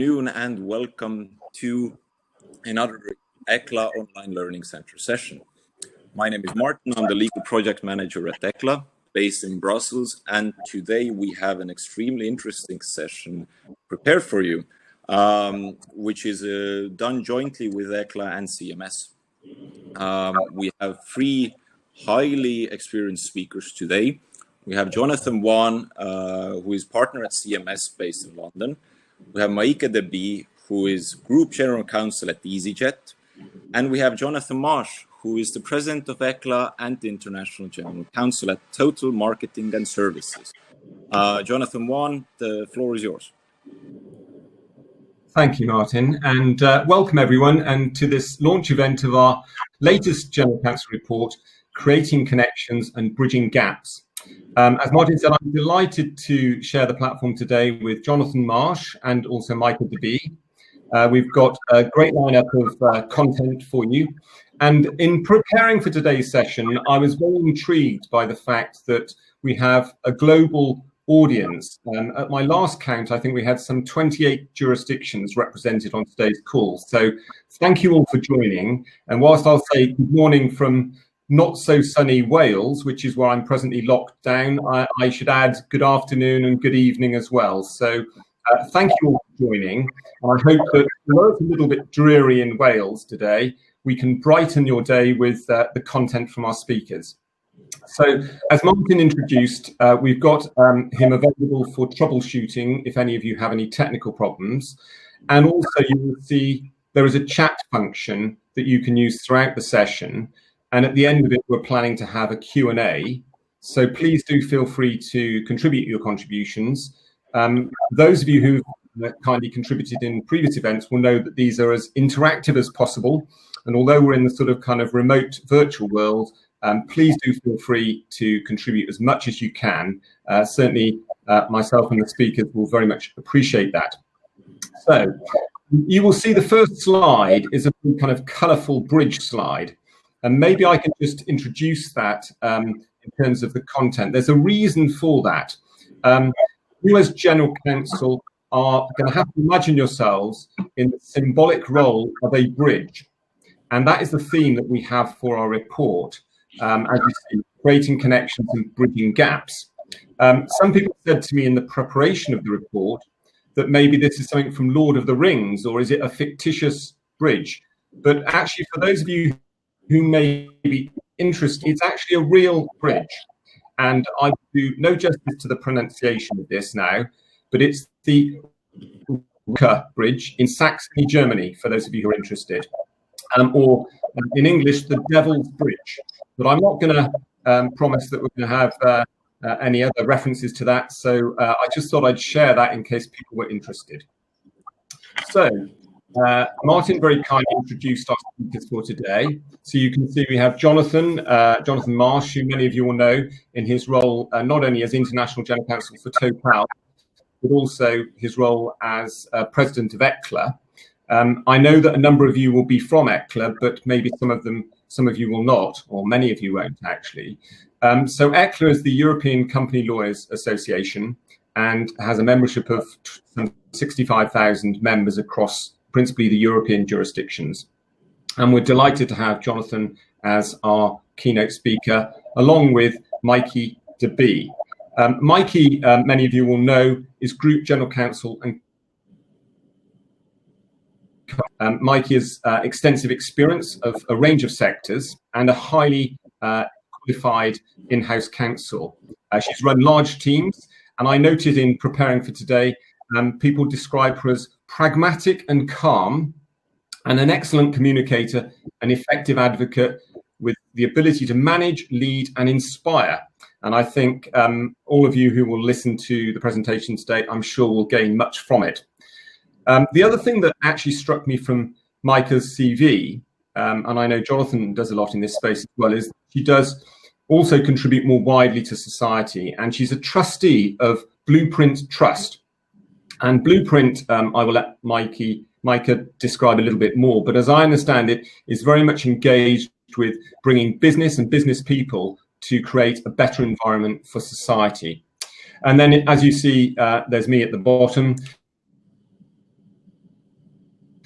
Afternoon and welcome to another ECLA Online Learning Center session. My name is Martin. I'm the Legal Project Manager at ECLA, based in Brussels, and today we have an extremely interesting session prepared for you, which is done jointly with ECLA and CMS. We have three highly experienced speakers today. We have Jonathan Wan, who is partner at CMS based in London. We have Maike de Bie, who is Group General Counsel at EasyJet. And we have Jonathan Marsh, who is the President of ECLA and the International General Counsel at Total Marketing and Services. Jonathan Wan, the floor is yours. Thank you, Martin, and welcome everyone and to this launch event of our latest General Counsel report, Creating Connections and Bridging Gaps. As Martin said, I'm delighted to share the platform today with Jonathan Marsh and also Maike de Bie. We've got a great lineup of content for you. And in preparing for today's session, I was very intrigued by the fact that we have a global audience. At my last count, I think we had some 28 jurisdictions represented on today's call. So thank you all for joining. And whilst I'll say good morning from not so sunny Wales, which is where I'm presently locked down, I should add good afternoon and good evening as well. So thank you all for joining. I hope that although it's a little bit dreary in Wales today, we can brighten your day with the content from our speakers. So as Martin introduced, we've got him available for troubleshooting if any of you have any technical problems. And also you will see there is a chat function that you can use throughout the session. And at the end of it, we're planning to have a Q&A. So please do feel free to contribute your contributions. Those of you who kindly contributed in previous events will know that these are as interactive as possible. And although we're in the sort of kind of remote virtual world, please do feel free to contribute as much as you can. Certainly myself and the speakers will very much appreciate that. So you will see the first slide is a kind of colourful bridge slide. And maybe I can just introduce that in terms of the content. There's a reason for that. You as General Counsel are going to have to imagine yourselves in the symbolic role of a bridge. And that is the theme that we have for our report, as you see, creating connections and bridging gaps. Some people said to me in the preparation of the report that maybe this is something from Lord of the Rings, or is it a fictitious bridge? But actually, for those of you who may be interested, it's actually a real bridge. And I do no justice to the pronunciation of this now, but it's the Bridge in Saxony, Germany, for those of you who are interested. Or in English, the Devil's Bridge. But I'm not going to promise that we're going to have any other references to that. So I just thought I'd share that in case people were interested. So Martin very kindly introduced our speakers for today. So you can see we have Jonathan Marsh, who many of you will know in his role not only as International General Counsel for Total, but also his role as President of ECLA. I know that a number of you will be from ECLA, but maybe some of you will not, or many of you won't actually. So ECLA is the European Company Lawyers Association and has a membership of some 65,000 members across principally the European jurisdictions. And we're delighted to have Jonathan as our keynote speaker, along with Maike de Bie. Maike, many of you will know, is Group General Counsel, and Maike has extensive experience of a range of sectors and a highly qualified in-house counsel. She's run large teams, and I noted in preparing for today, people describe her as pragmatic and calm, and an excellent communicator, an effective advocate with the ability to manage, lead, and inspire. And I think all of you who will listen to the presentation today, I'm sure will gain much from it. The other thing that actually struck me from Maike's CV, and I know Jonathan does a lot in this space as well, is she does also contribute more widely to society, and she's a trustee of Blueprint Trust. And Blueprint, I will let Maike describe a little bit more, but as I understand it, is very much engaged with bringing business and business people to create a better environment for society. And then, as you see, there's me at the bottom.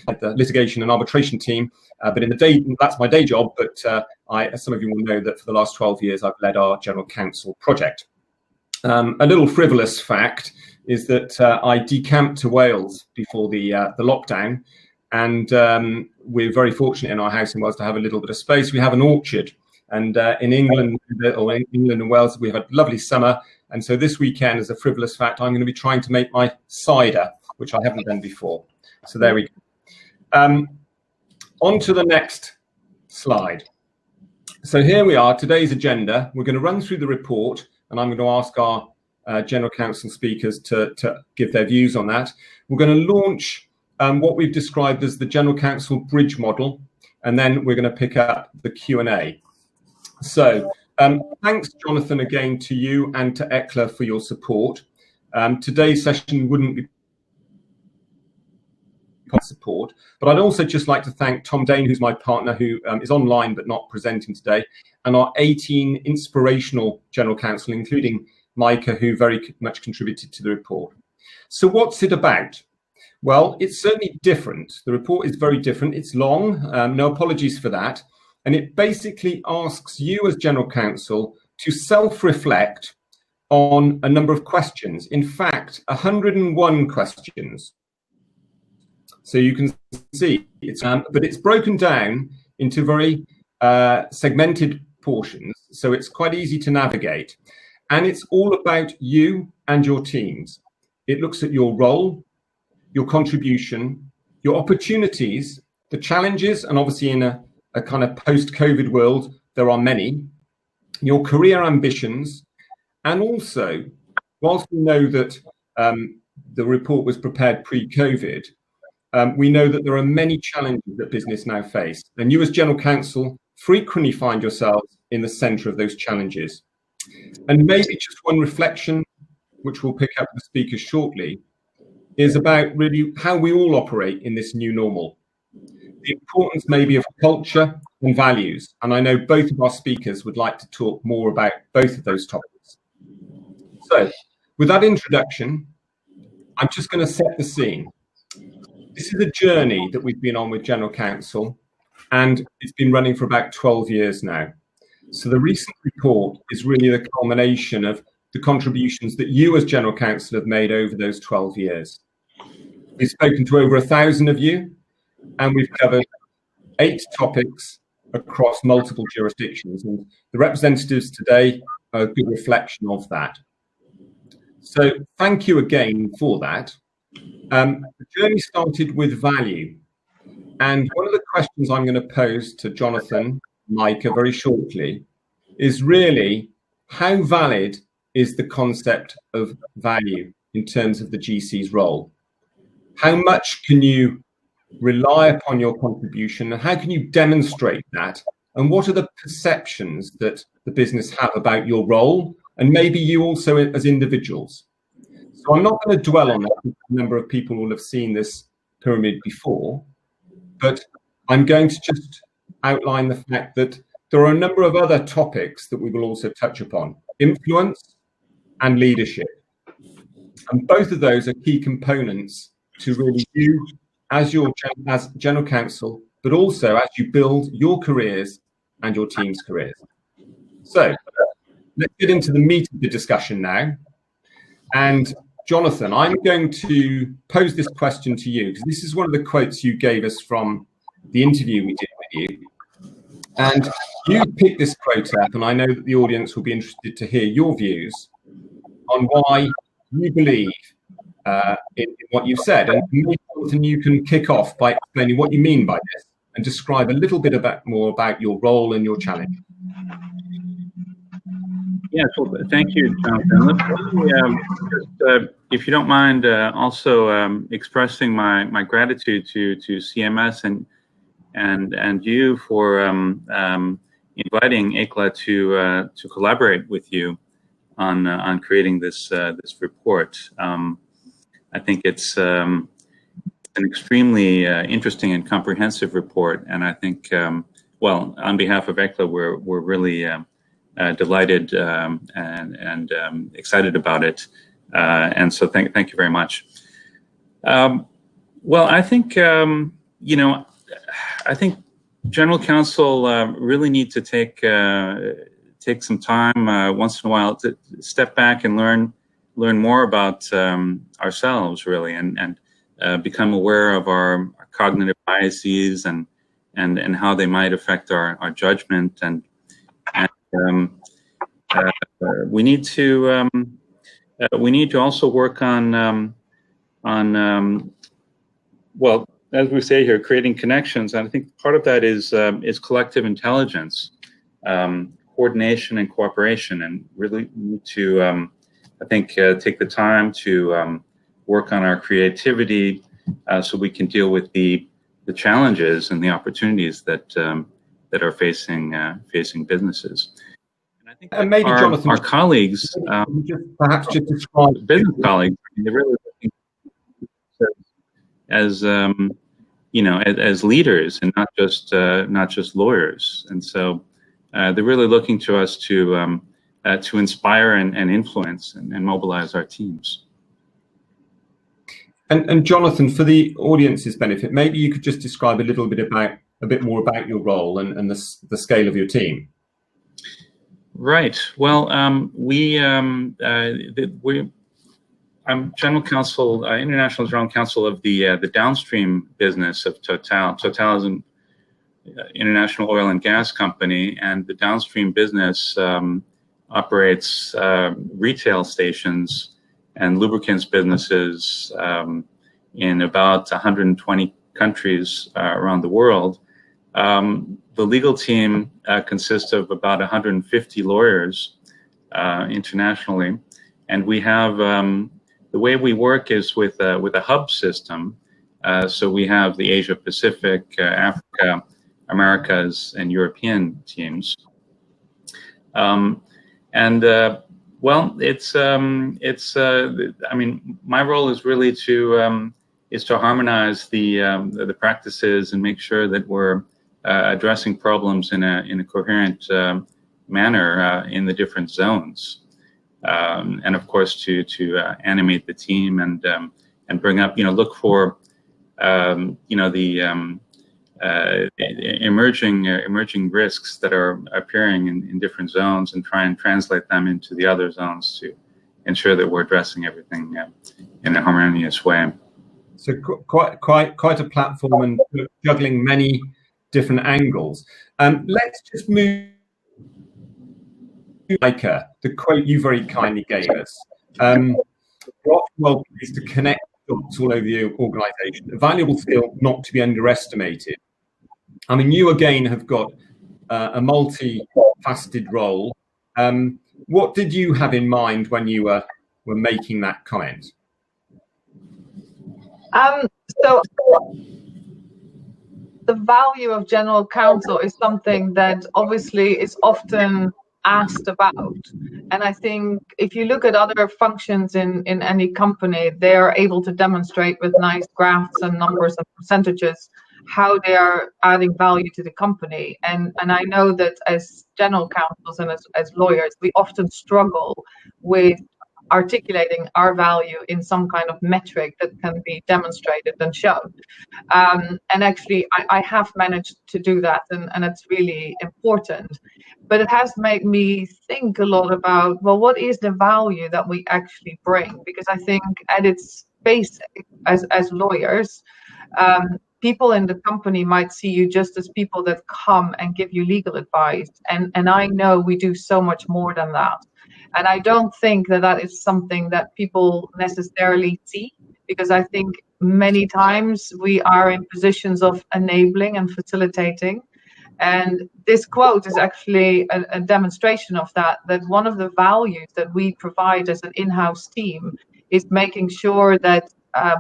at the litigation and arbitration team, but in the day, that's my day job. But as some of you will know, that for the last 12 years, I've led our General Counsel project. A little frivolous fact is that I decamped to Wales before the lockdown, and we're very fortunate in our house in Wales to have a little bit of space. We have an orchard, and in England and Wales, we've had a lovely summer. And so this weekend, as a frivolous fact, I'm going to be trying to make my cider, which I haven't done before. So there we go. On to the next slide. So here we are, today's agenda. We're going to run through the report, and I'm going to ask our General Counsel speakers to give their views on that. We're going to launch what we've described as the General Counsel bridge model, and then we're going to pick up the Q&A. So thanks, Jonathan, again to you and to ECLA for your support. Today's session wouldn't be support, but I'd also just like to thank Tom Dane, who's my partner, who is online but not presenting today, and our 18 inspirational General Counsel, including Micah, who very much contributed to the report. So what's it about? Well, it's certainly different. The report is very different. It's long, no apologies for that. And it basically asks you as General Counsel to self-reflect on a number of questions. In fact, 101 questions. So you can see, but it's broken down into very segmented portions, so it's quite easy to navigate. And it's all about you and your teams. It looks at your role, your contribution, your opportunities, the challenges, and obviously in a kind of post-COVID world, there are many, your career ambitions, and also, whilst we know that the report was prepared pre-COVID, we know that there are many challenges that business now face, and you as General Counsel frequently find yourselves in the centre of those challenges. And maybe just one reflection, which we'll pick up with the speakers shortly, is about really how we all operate in this new normal. The importance maybe of culture and values, and I know both of our speakers would like to talk more about both of those topics. So, with that introduction, I'm just going to set the scene. This is a journey that we've been on with General Counsel, and it's been running for about 12 years now. So the recent report is really the culmination of the contributions that you as General Counsel have made over those 12 years. We've spoken to over 1,000 of you, and we've covered 8 topics across multiple jurisdictions, and the representatives today are a good reflection of that. So thank you again for that. The journey started with value, and one of the questions I'm going to pose to Jonathan, Micah, very shortly is really how valid is the concept of value in terms of the GC's role? How much can you rely upon your contribution, and how can you demonstrate that? And what are the perceptions that the business have about your role, and maybe you also as individuals? So I'm not going to dwell on that. A number of people will have seen this pyramid before, but I'm going to just outline the fact that there are a number of other topics that we will also touch upon: influence and leadership. And both of those are key components to really you as General Counsel, but also as you build your careers and your team's careers. So let's get into the meat of the discussion now. And Jonathan, I'm going to pose this question to you, because this is one of the quotes you gave us from the interview we did with you. And you picked this quote up, and I know that the audience will be interested to hear your views on why you believe in what you've said. And maybe, Jonathan, you can kick off by explaining what you mean by this and describe a little bit more about your role and your challenge. Yeah, well, thank you, Jonathan. Let me just, if you don't mind, also expressing my gratitude to CMS and you for inviting ECLA to collaborate with you on creating this this report. I think it's an extremely interesting and comprehensive report, and I think, well, on behalf of ECLA, we're really delighted and excited about it, and so thank you very much. Well, I think I think general counsel really need to take some time once in a while to step back and learn more about ourselves, really, and become aware of our cognitive biases and how they might affect our judgment, and we need to also work on well, as we say here, creating connections. And I think part of that is collective intelligence, coordination and cooperation, and really need to, I think, take the time to work on our creativity so we can deal with the challenges and the opportunities that are facing businesses. And I think that maybe Jonathan, our colleagues, perhaps just describe business colleagues, they're really looking as as leaders and not just lawyers. And so they're really looking to us to inspire and influence and mobilize our teams. And Jonathan, for the audience's benefit, maybe you could just describe a bit more about your role and the scale of your team. Right. Well, I'm general counsel, international general counsel of the downstream business of Total. Total is an international oil and gas company, and the downstream business operates retail stations and lubricants businesses in about 120 countries around the world. The legal team consists of about 150 lawyers internationally, and we have the way we work is with a hub system. So we have the Asia Pacific, Africa, Americas, and European teams. Well, I mean, my role is really to harmonize the practices and make sure that we're addressing problems in a coherent manner in the different zones, and of course to animate the team and bring up, look for the emerging risks that are appearing in different zones, and try and translate them into the other zones to ensure that we're addressing everything in a harmonious way. So quite a platform and juggling many different angles. Let's just move to the quote you very kindly gave us. We're often well pleased to connect dots all over the organisation, a valuable skill not to be underestimated. I mean, you again have got a multi-faceted role. What did you have in mind when you were making that comment? So the value of general counsel is something that obviously is often asked about. And I think if you look at other functions in any company, they are able to demonstrate with nice graphs and numbers and percentages how they are adding value to the company. And I know that as general counsels and as lawyers, we often struggle with articulating our value in some kind of metric that can be demonstrated and shown. And actually, I have managed to do that, and it's really important. But it has made me think a lot about, well, what is the value that we actually bring? Because I think at its basic, as lawyers, people in the company might see you just as people that come and give you legal advice. And I know we do so much more than that. And I don't think that is something that people necessarily see, because I think many times we are in positions of enabling and facilitating. And this quote is actually a demonstration of that one of the values that we provide as an in-house team is making sure that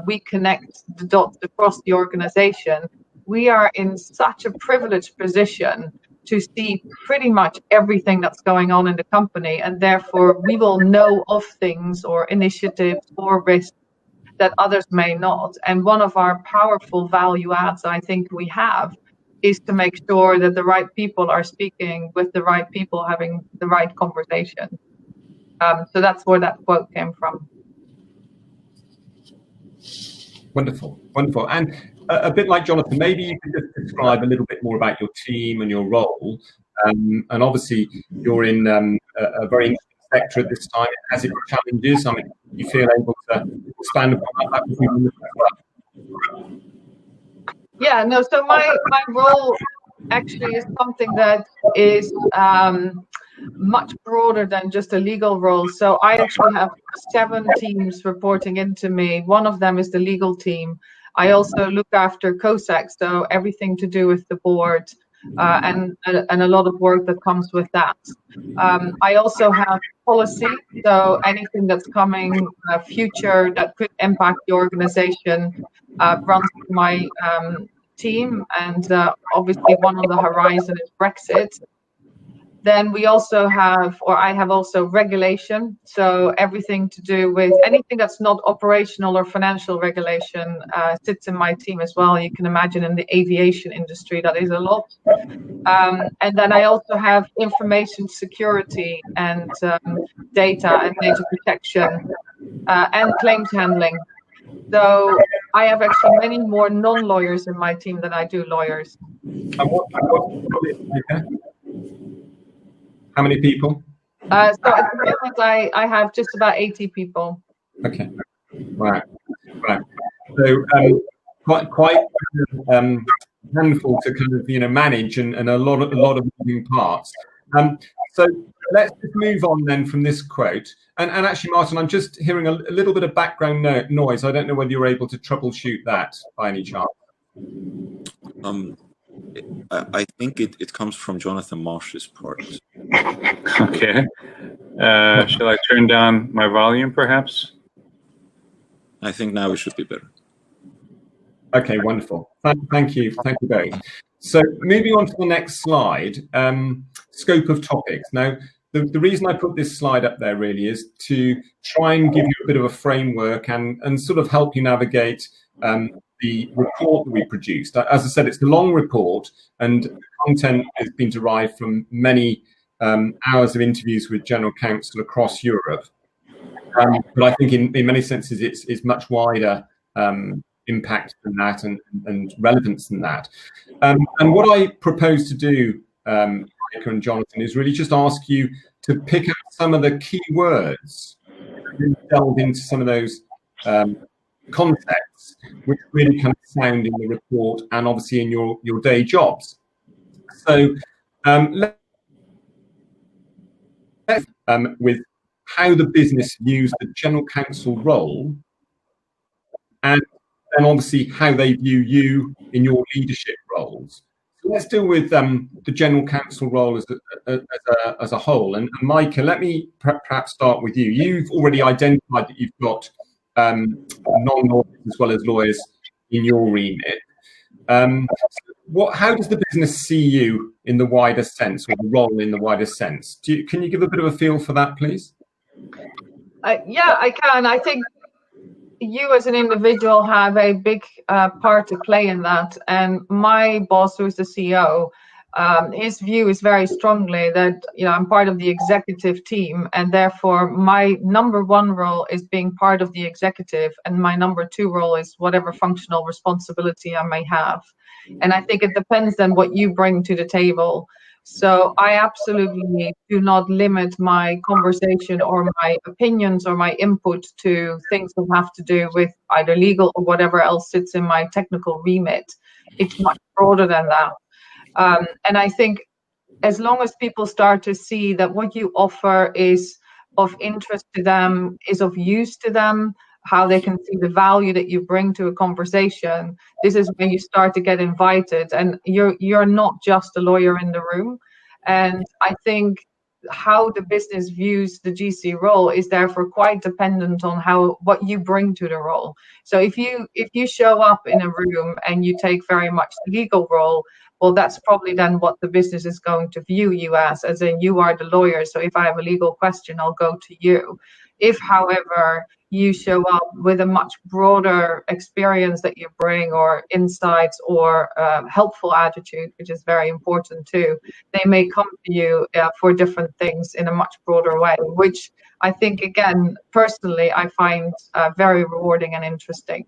we connect the dots across the organization. We are in such a privileged position to see pretty much everything that's going on in the company, and therefore we will know of things or initiatives or risks that others may not. And one of our powerful value adds I think we have is to make sure that the right people are speaking with the right people, having the right conversation. So that's where that quote came from. Wonderful, wonderful. And a bit like Jonathan, maybe you could just describe a little bit more about your team and your role. And obviously, you're in a very interesting sector at this time. It has its challenges. I mean, you feel able to expand upon that? Yeah, no, so my role actually is something that is much broader than just a legal role. So I actually have 7 teams reporting into me. One of them is the legal team. I also look after COSAC, so everything to do with the board and a lot of work that comes with that. I also have policy, so anything that's coming future that could impact the organization runs through my team, and obviously one on the horizon is Brexit. Then we also have, or I have also regulation. So everything to do with anything that's not operational or financial regulation sits in my team as well. You can imagine in the aviation industry, that is a lot. And then I also have information security and data and data protection and claims handling. So I have actually many more non-lawyers in my team than I do lawyers. How many people? So at the moment, I have just about 80 people. Okay, right. So quite handful to kind of manage and a lot of moving parts. So let's just move on then from this quote. And actually, Martin, I'm just hearing a little bit of background noise. I don't know whether you're able to troubleshoot that by any chance. I think it comes from Jonathan Marsh's part. Okay. Shall I turn down my volume, perhaps? I think now it should be better. Okay, wonderful. Thank you both. So moving on to the next slide, scope of topics. Now, the reason I put this slide up there really is to try and give you a bit of a framework and sort of help you navigate the report that we produced. As I said, it's a long report, and the content has been derived from many hours of interviews with general counsel across Europe. But I think in many senses it's much wider impact than that and relevance than that. And what I propose to do, Rebecca and Jonathan, is really just ask you to pick up some of the key words, and delve into some of those concepts which really kind of sound in the report and obviously in your day jobs. So let's with how the business views the general counsel role, and then obviously how they view you in your leadership roles. So let's deal with the general counsel role as a whole. And Micah, let me perhaps start with you. You've already identified that you've got non-lawyers as well as lawyers in your remit. How does the business see you in the wider sense, or the role in the wider sense? Can you give a bit of a feel for that, please? Yeah, I can. I think you as an individual have a big part to play in that. And my boss, who is the CEO, his view is very strongly that I'm part of the executive team, and therefore my number 1 role is being part of the executive, and my number 2 role is whatever functional responsibility I may have. And I think it depends on what you bring to the table. So I absolutely do not limit my conversation or my opinions or my input to things that have to do with either legal or whatever else sits in my technical remit. It's much broader than that. And I think as long as people start to see that what you offer is of interest to them, is of use to them, how they can see the value that you bring to a conversation, this is when you start to get invited, and you're not just a lawyer in the room. And I think how the business views the GC role is therefore quite dependent on what you bring to the role. So if you show up in a room and you take very much the legal role, well, that's probably then what the business is going to view you as in you are the lawyer. So if I have a legal question, I'll go to you. If, however, you show up with a much broader experience that you bring, or insights, or helpful attitude, which is very important too, they may come to you for different things in a much broader way, which I think, again, personally, I find very rewarding and interesting.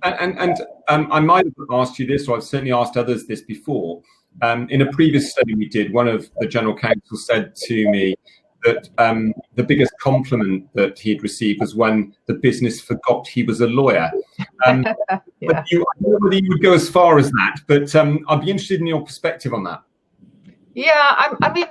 I might have asked you this, or I've certainly asked others this before. In a previous study we did, one of the general counsel said to me that the biggest compliment that he'd received was when the business forgot he was a lawyer. Yeah. But I don't know whether you would go as far as that, but I'd be interested in your perspective on that. Yeah, I mean,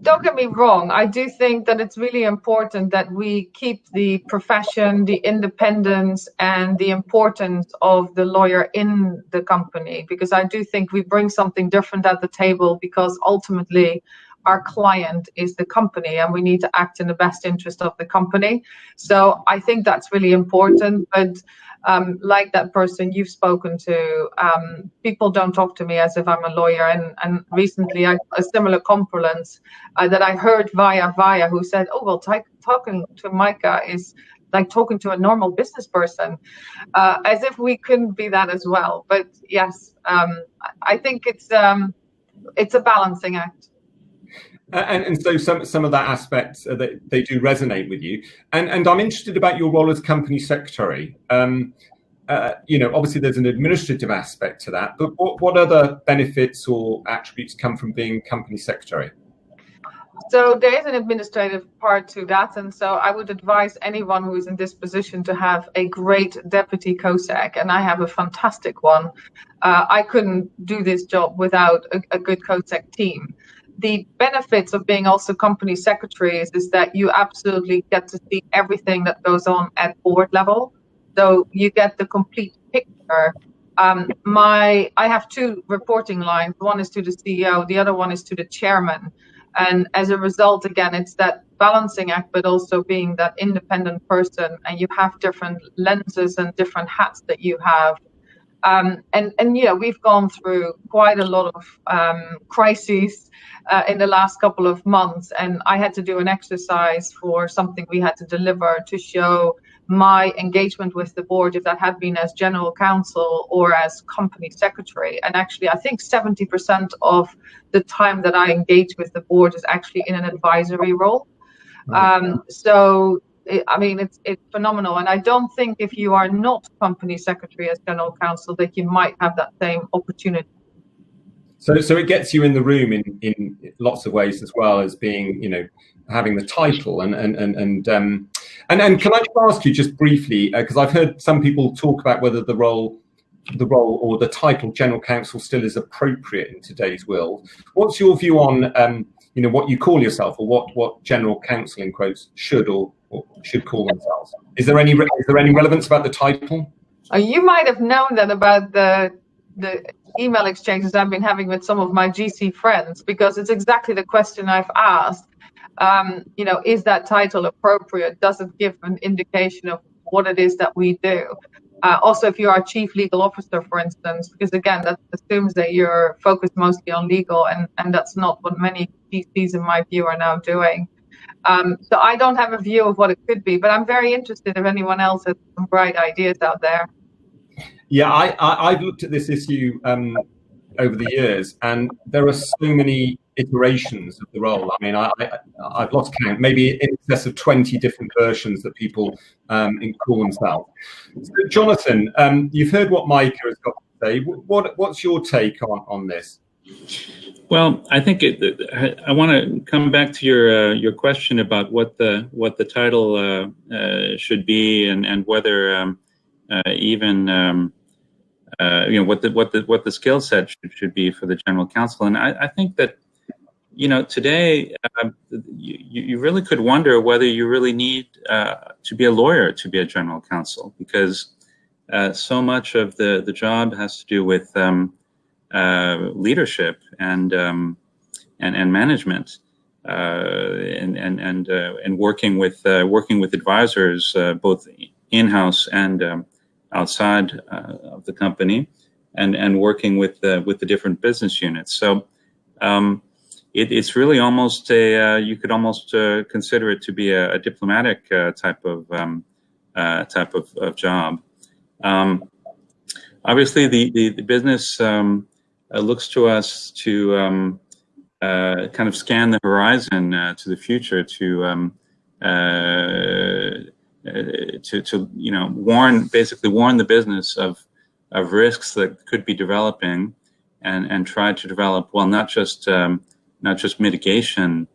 don't get me wrong. I do think that it's really important that we keep the profession, the independence, and the importance of the lawyer in the company, because I do think we bring something different at the table, because ultimately our client is the company and we need to act in the best interest of the company. So I think that's really important. But like that person you've spoken to, people don't talk to me as if I'm a lawyer. And recently a similar compliment that I heard via who said, oh, well, talking to Micah is like talking to a normal business person, as if we couldn't be that as well. But yes, I think it's a balancing act. And so some of that aspect, they do resonate with you. And I'm interested about your role as company secretary. Obviously there's an administrative aspect to that, but what other benefits or attributes come from being company secretary? So there is an administrative part to that, and so I would advise anyone who is in this position to have a great deputy COSEC, and I have a fantastic one. I couldn't do this job without a good COSEC team. The benefits of being also company secretaries is that you absolutely get to see everything that goes on at board level. So you get the complete picture. I have two reporting lines. One is to the CEO, the other one is to the chairman. And as a result, again, it's that balancing act, but also being that independent person, and you have different lenses and different hats that you have. And we've gone through quite a lot of crises in the last couple of months, and I had to do an exercise for something we had to deliver to show my engagement with the board, if that had been as general counsel or as company secretary. And actually, I think 70% of the time that I engage with the board is actually in an advisory role. It's phenomenal. And I don't think if you are not company secretary as general counsel that you might have that same opportunity. So it gets you in the room in lots of ways, as well as being, having the title. And can I just ask you just briefly, because I've heard some people talk about whether the role or the title general counsel still is appropriate in today's world. What's your view on what you call yourself, or what general counsel in quotes should or should call themselves? Is there any relevance about the title? You might have known that about the email exchanges I've been having with some of my GC friends, because it's exactly the question I've asked. Is that title appropriate? Does it give an indication of what it is that we do? Also, if you are chief legal officer, for instance, because again, that assumes that you're focused mostly on legal, and that's not what many GCs in my view are now doing. So I don't have a view of what it could be, but I'm very interested if anyone else has some bright ideas out there. Yeah, I've looked at this issue over the years, and there are so many iterations of the role. I mean, I've lost count, maybe in excess of 20 different versions that people call themselves. So, Jonathan, you've heard what Micah has got to say. What's your take on this? Well, I think I want to come back to your question about what the title should be, and whether even what the skill set should be for the general counsel. And I think that today you really could wonder whether you really need to be a lawyer to be a general counsel, because so much of the job has to do with leadership and management, and working with advisors, both in-house and outside of the company, and working with the different business units. So it's really almost you could almost consider it to be a diplomatic type of job. Obviously, the business looks to us to kind of scan the horizon to the future, to warn the business of risks that could be developing, and try to develop, well, not just mitigation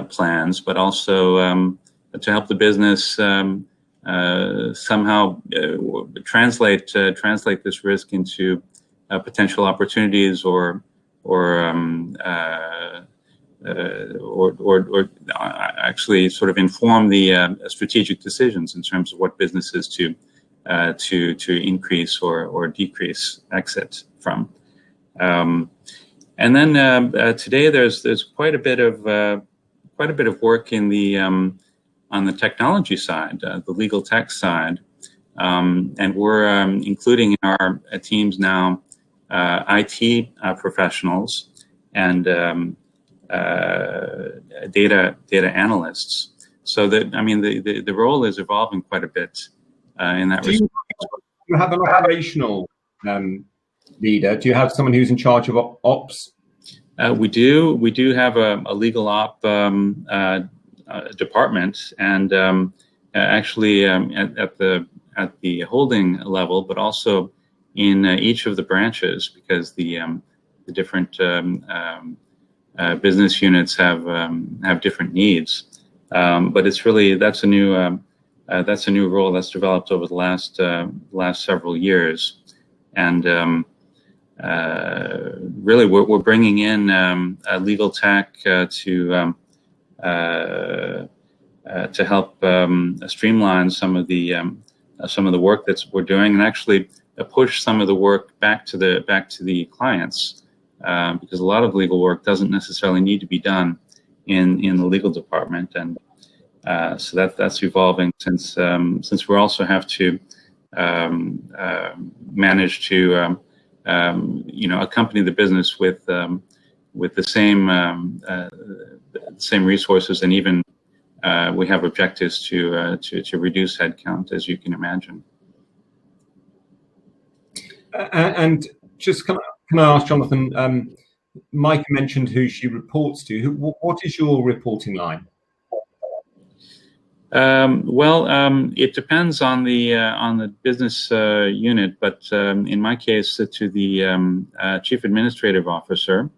plans, but also to help the business somehow translate this risk into potential opportunities, or actually sort of inform the strategic decisions in terms of what businesses to increase or decrease exit from. And then today there's quite a bit of work in the on the technology side, the legal tech side, and we're including in our teams now IT professionals and data analysts. So that, I mean, the role is evolving quite a bit in that respect. Do you have an operational leader? Do you have someone who's in charge of ops? We do. We do have a legal op department, and actually at the holding level, but also in each of the branches, because the different business units have different needs. But it's really, that's a new role that's developed over the last several years, and really we're bringing in legal tech to help streamline some of the work that we're doing, and actually push some of the work back to the clients, because a lot of legal work doesn't necessarily need to be done in the legal department, and so that's evolving, since we also have to manage to accompany the business with the same resources, and even we have objectives to reduce headcount, as you can imagine. And just can I ask Jonathan? Mike mentioned who she reports to. What is your reporting line? It depends on the business unit, but in my case, to the Chief Administrative Officer,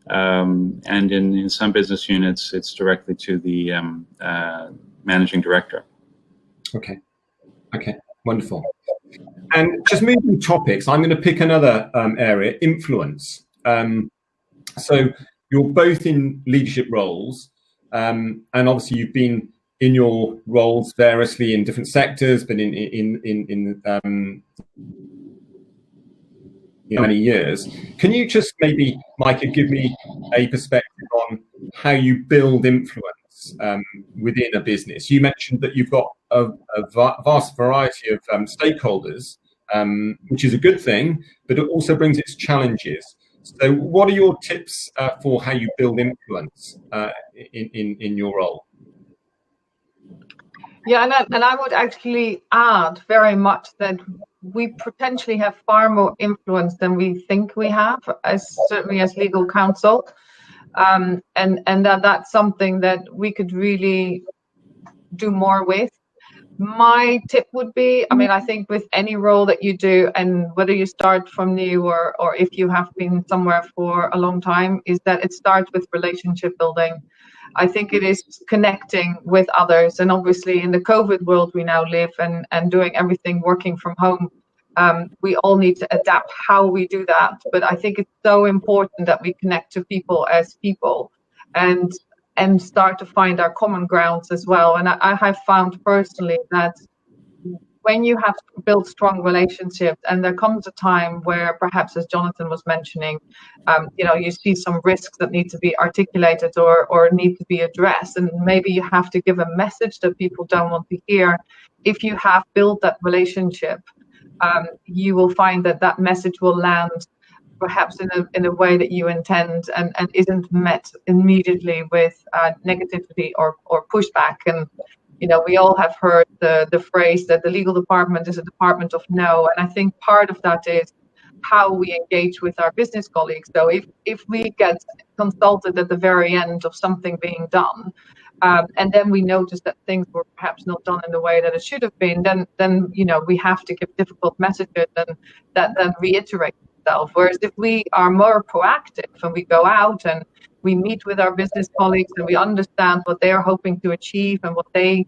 and in some business units, it's directly to the Managing Director. Okay, wonderful. And just moving topics, I'm going to pick another area, influence. So you're both in leadership roles, and obviously you've been in your roles variously in different sectors, but in many years. Can you just maybe, Micah, give me a perspective on how you build influence within a business? You mentioned that you've got a vast variety of stakeholders, which is a good thing, but it also brings its challenges. So what are your tips for how you build influence in your role? Yeah, and I would actually add very much that we potentially have far more influence than we think we have, certainly as legal counsel, and that's something that we could really do more with. My tip would be, I mean, I think with any role that you do, and whether you start from new or if you have been somewhere for a long time, is that it starts with relationship building. I think it is connecting with others, and obviously in the COVID world we now live, and doing everything working from home, we all need to adapt how we do that. But I think it's so important that we connect to people as people, and start to find our common grounds as well. And I have found personally that when you have built strong relationships, and there comes a time where perhaps, as Jonathan was mentioning, you see some risks that need to be articulated or need to be addressed, and maybe you have to give a message that people don't want to hear. If you have built that relationship, you will find that message will land perhaps in a way that you intend, and isn't met immediately with negativity or pushback. And we all have heard the phrase that the legal department is a department of no, and I think part of that is how we engage with our business colleagues. So if we get consulted at the very end of something being done, and then we notice that things were perhaps not done in the way that it should have been, then we have to give difficult messages, and that then reiterates itself. Whereas if we are more proactive and we go out and we meet with our business colleagues and we understand what they are hoping to achieve and what they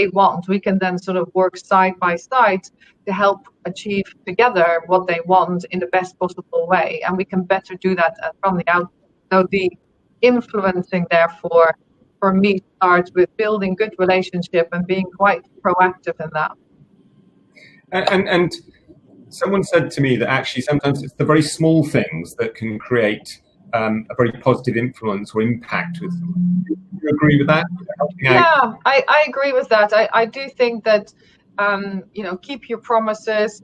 want, we can then sort of work side by side to help achieve together what they want in the best possible way, and we can better do that from the outset. So the influencing, therefore, for me, starts with building good relationship and being quite proactive in that. And someone said to me that actually sometimes it's the very small things that can create a very positive influence or impact with them. Do you agree with that? Yeah, I agree with that. I do think that keep your promises.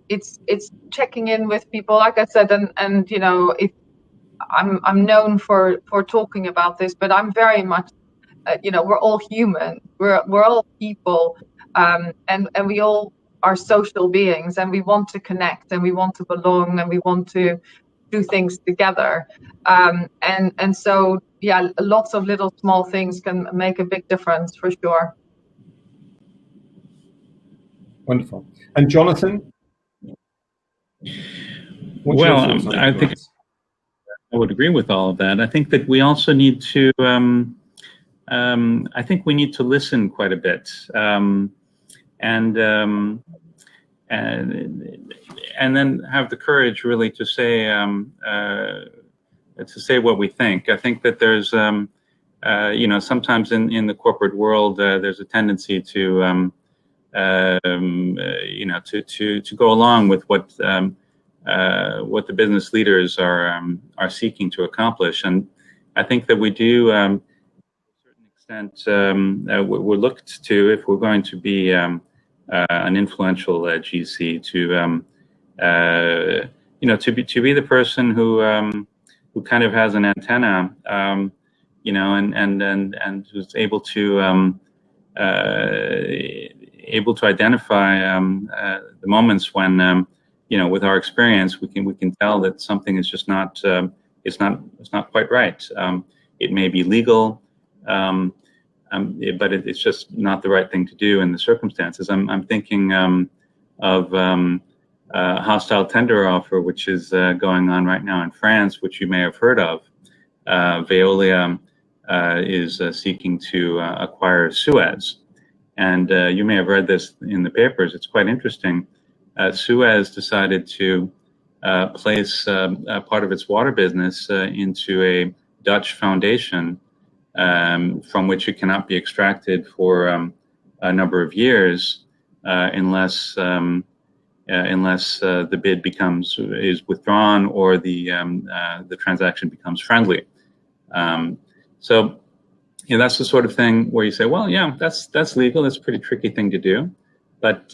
It's checking in with people, like I said, and if I'm known for talking about this, but I'm very much, we're all human. We're all people, and we all are social beings, and we want to connect, and we want to belong, and we want to do things together. And so, yeah, lots of little small things can make a big difference for sure. Wonderful. And Jonathan? Well, I think I would agree with all of that. I think that we also need to, I think we need to listen quite a bit, and then have the courage really to say what we think. I think that there's, sometimes in the corporate world, there's a tendency to, to go along with what the business leaders are seeking to accomplish, and I think that we do, to a certain extent, we're looked to, if we're going to be an influential GC, to be the person who kind of has an antenna, and who's able to identify the moments when. With our experience, we can tell that something is just not it's not quite right. It may be legal, but it's just not the right thing to do in the circumstances. I'm thinking of a hostile tender offer, which is going on right now in France, which you may have heard of. Veolia is seeking to acquire Suez, and you may have read this in the papers. It's quite interesting. Suez decided to place part of its water business into a Dutch foundation, from which it cannot be extracted for a number of years unless the bid is withdrawn or the transaction becomes friendly. So that's the sort of thing where you say, well, yeah, that's legal. That's a pretty tricky thing to do. But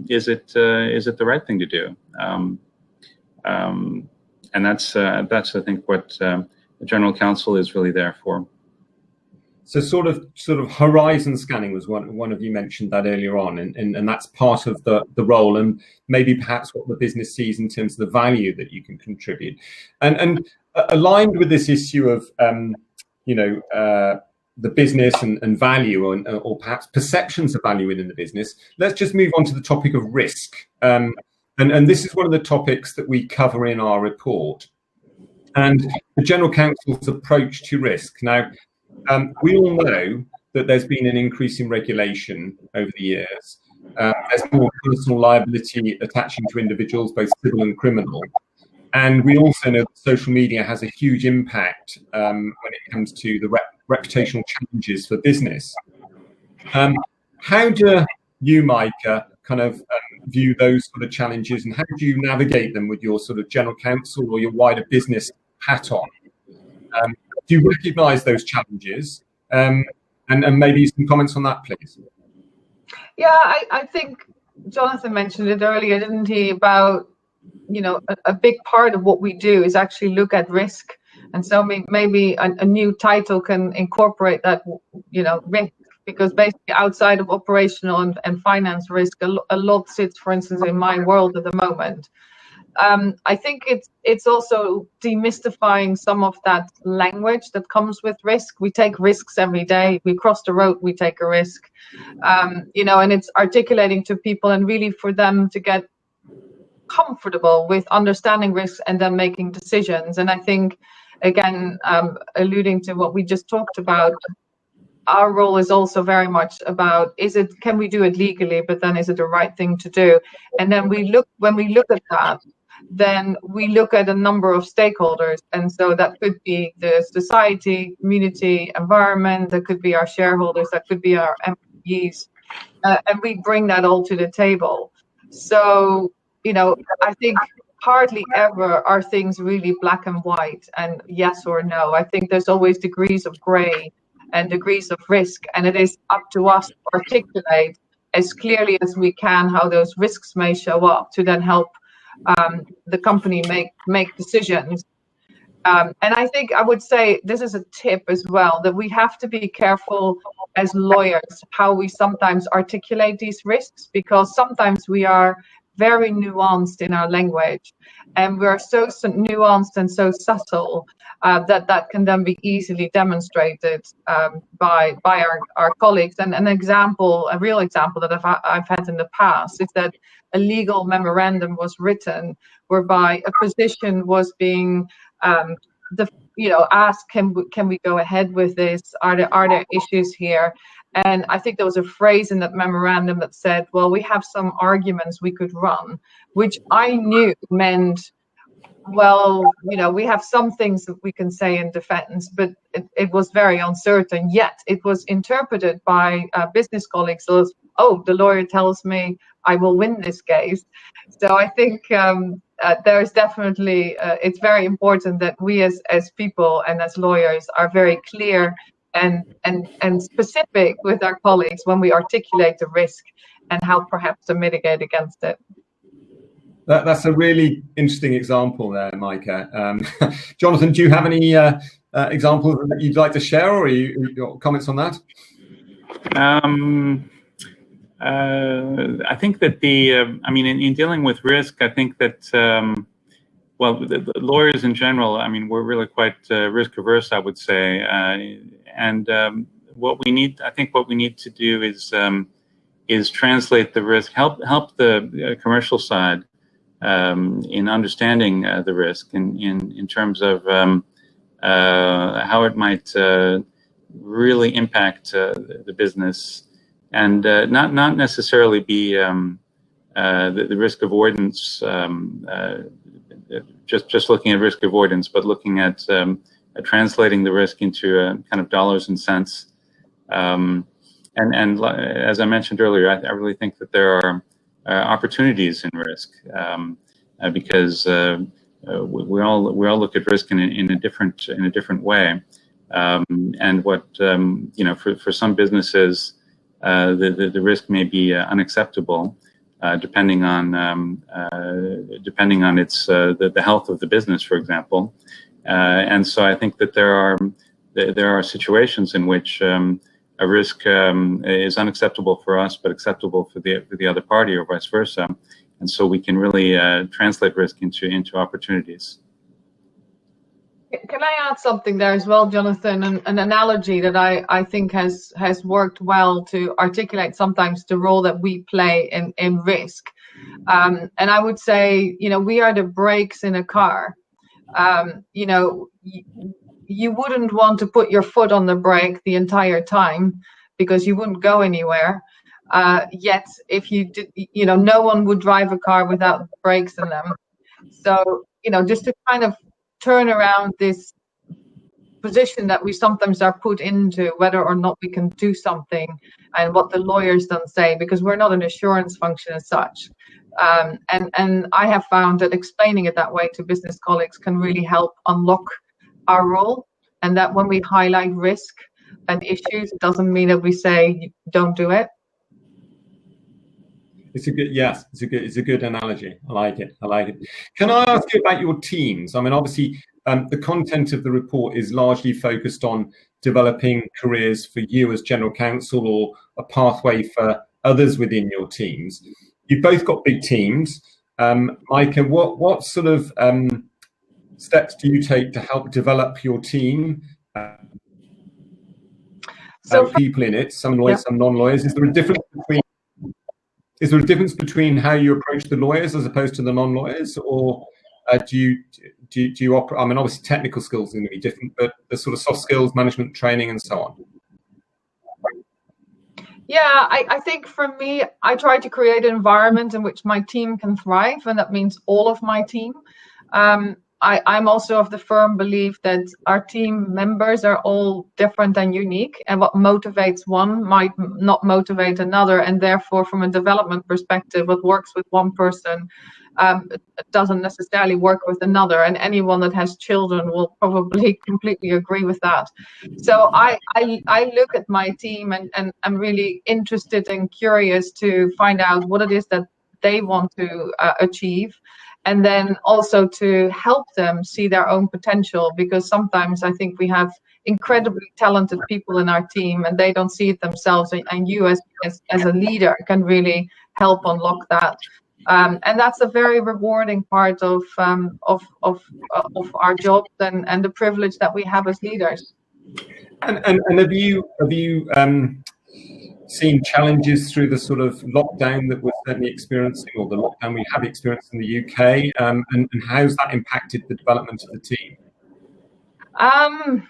is it the right thing to do? And that's I think what the General Counsel is really there for. So sort of horizon scanning was one of you mentioned that earlier on, and that's part of the role, and maybe perhaps what the business sees in terms of the value that you can contribute, and aligned with this issue of the business and value, or perhaps perceptions of value within the business. Let's just move on to the topic of risk. And this is one of the topics that we cover in our report. And the General Counsel's approach to risk. Now, we all know that there's been an increase in regulation over the years. There's more personal liability attaching to individuals, both civil and criminal. And we also know that social media has a huge impact when it comes to the reputational challenges for business. How do you, Micah, kind of view those sort of challenges, and how do you navigate them with your sort of General Counsel or your wider business hat on? Do you recognise those challenges? And maybe some comments on that, please. Yeah, I think Jonathan mentioned it earlier, didn't he, about a big part of what we do is actually look at risk, and so maybe a new title can incorporate that, risk. because basically outside of operational and finance risk, a lot sits, for instance, in my world at the moment. I think it's also demystifying some of that language that comes with risk. We take risks every day. We cross the road, we take a risk, you know, and it's articulating to people and really for them to get comfortable with understanding risks and then making decisions. And I think, again, alluding to what we just talked about, our role is also very much about, can we do it legally, but then is it the right thing to do? And then when we look at that, then we look at a number of stakeholders. And so that could be the society, community, environment, that could be our shareholders, that could be our employees. And we bring that all to the table. So, you know, I think hardly ever are things really black and white and yes or no. I think there's always degrees of gray and degrees of risk, and it is up to us to articulate as clearly as we can how those risks may show up to then help the company make decisions. And I think I would say this is a tip as well, that we have to be careful as lawyers how we sometimes articulate these risks, because sometimes we are very nuanced in our language, and we're so nuanced and so subtle that can then be easily demonstrated by our colleagues. And a real example that I've had in the past is that a legal memorandum was written whereby a position was being asked, can we go ahead with this? Are there issues here? And I think there was a phrase in that memorandum that said, well, we have some arguments we could run, which I knew meant, well, you know, we have some things that we can say in defense, but it was very uncertain. Yet it was interpreted by business colleagues as, oh, the lawyer tells me I will win this case. So I think there's definitely, it's very important that we as people and as lawyers are very clear and specific with our colleagues when we articulate the risk and how perhaps to mitigate against it. That's a really interesting example there, Micah. Jonathan, do you have any examples that you'd like to share, or your comments on that? I think that in dealing with risk, I think that, the lawyers in general, I mean, we're really quite risk averse, I would say. What we need to do is translate the risk, help the commercial side in understanding the risk in terms of how it might really impact the business, and not necessarily be the risk avoidance, just looking at risk avoidance, but looking at translating the risk into kind of dollars and cents. And as I mentioned earlier, I really think that there are opportunities in risk, because we all look at risk in a different way. And what for some businesses, the risk may be unacceptable, depending on its the health of the business, for example. And so I think that there are situations in which a risk is unacceptable for us, but acceptable for the other party, or vice versa. And so we can really translate risk into opportunities. Can I add something there as well, Jonathan? An analogy that I think has worked well to articulate sometimes the role that we play in risk. And I would say, we are the brakes in a car. You wouldn't want to put your foot on the brake the entire time because you wouldn't go anywhere. Yet, if you did, no one would drive a car without brakes in them. So, just to kind of turn around this position that we sometimes are put into, whether or not we can do something, and what the lawyers then say, because we're not an assurance function as such. And I have found that explaining it that way to business colleagues can really help unlock our role, and that when we highlight risk and issues, it doesn't mean that we say don't do it. It's a good analogy. I like it. Can I ask you about your teams? I mean, obviously, the content of the report is largely focused on developing careers for you as general counsel or a pathway for others within your teams. You've both got big teams. Micah, what sort of steps do you take to help develop your team? People in it, some lawyers, some non-lawyers. Is there a difference between how you approach the lawyers as opposed to the non-lawyers, or do you operate? I mean, obviously technical skills are going to be different, but the sort of soft skills, management training, and so on. Yeah, I think for me, I try to create an environment in which my team can thrive, and that means all of my team. I'm also of the firm belief that our team members are all different and unique, and what motivates one might not motivate another, and therefore from a development perspective, what works with one person doesn't necessarily work with another, and anyone that has children will probably completely agree with that. So I look at my team and I'm really interested and curious to find out what it is that they want to achieve, and then also to help them see their own potential, because sometimes I think we have incredibly talented people in our team and they don't see it themselves, and you as a leader can really help unlock that. And that's a very rewarding part of our jobs and the privilege that we have as leaders. And have you seen challenges through the sort of lockdown that we're certainly experiencing, or the lockdown we have experienced in the UK, and how's that impacted the development of the team? I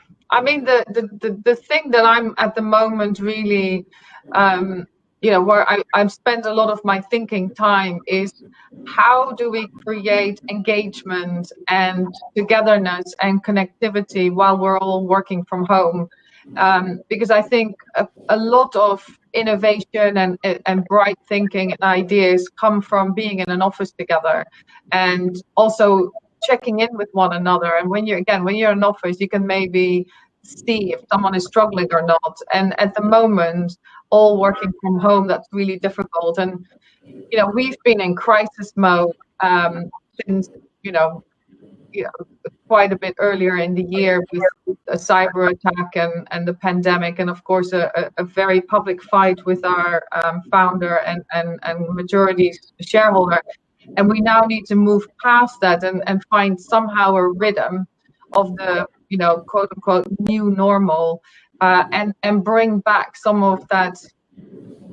mean, the thing that I'm at the moment really, where I've spent a lot of my thinking time is how do we create engagement and togetherness and connectivity while we're all working from home? Because I think a lot of innovation and bright thinking and ideas come from being in an office together, and also checking in with one another. And when you're in an office, you can maybe see if someone is struggling or not. And at the moment, all working from home, that's really difficult. And we've been in crisis mode since quite a bit earlier in the year with a cyber attack and the pandemic, and of course a very public fight with our founder and majority shareholder. And we now need to move past that and find somehow a rhythm of the quote unquote new normal, and bring back some of that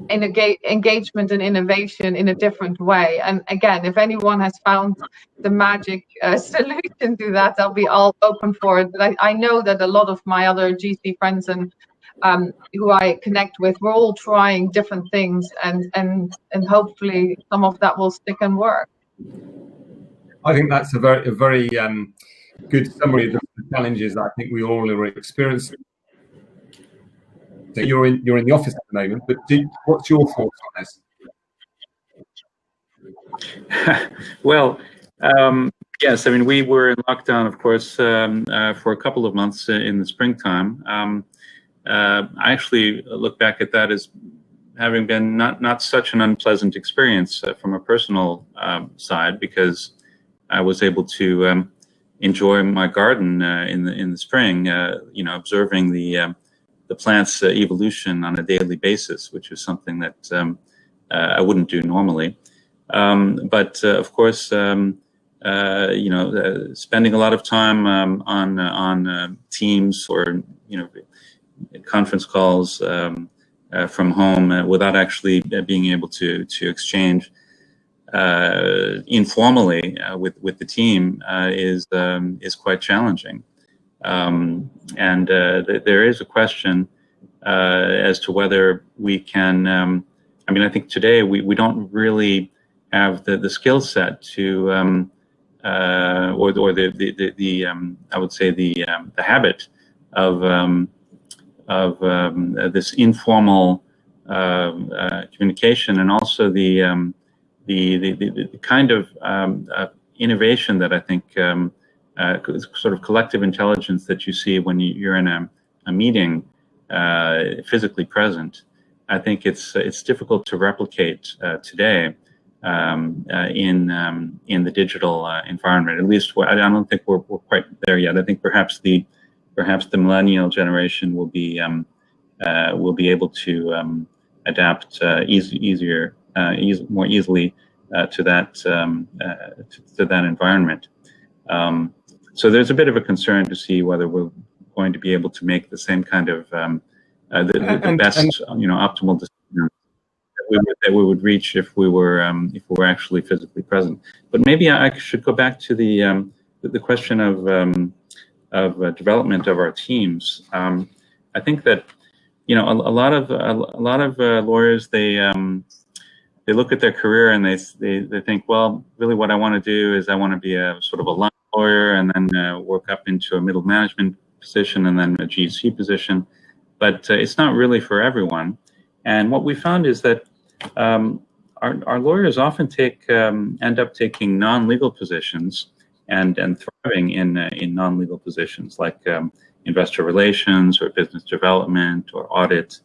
engagement and innovation in a different way. And again, if anyone has found the magic solution to that, I'll be all open for it. But I know that a lot of my other GC friends and who I connect with, we're all trying different things, and hopefully some of that will stick and work. I think that's a very good summary of the challenges I think we all are experiencing. So you're in the office at the moment, but what's your thoughts on this? Well, yes, I mean, we were in lockdown, of course, for a couple of months in the springtime. I actually look back at that as having been not such an unpleasant experience from a personal side, because I was able to enjoy my garden in the spring, observing the plant's evolution on a daily basis, which is something that I wouldn't do normally. But of course, spending a lot of time on Teams or conference calls from home without actually being able to exchange informally with the team is quite challenging. And there is a question as to whether we can. I think today we don't really have the skill set to, or the I would say the habit of this informal communication, and also the kind of innovation that I think. Sort of collective intelligence that you see when you're in a meeting, physically present. I think it's difficult to replicate today, in the digital environment. At least I don't think we're quite there yet. I think perhaps the millennial generation will be able to adapt more easily to that environment. So there's a bit of a concern to see whether we're going to be able to make the same kind of the best optimal decision that we would reach if we were actually physically present. But maybe I should go back to the question of development of our teams. I think that a lot of lawyers, they look at their career and they think, well, really what I want to do is I want to be a sort of a line lawyer and then work up into a middle management position and then a GC position. But it's not really for everyone. And what we found is that our lawyers often end up taking non-legal positions and thriving in non-legal positions like investor relations or business development or audit.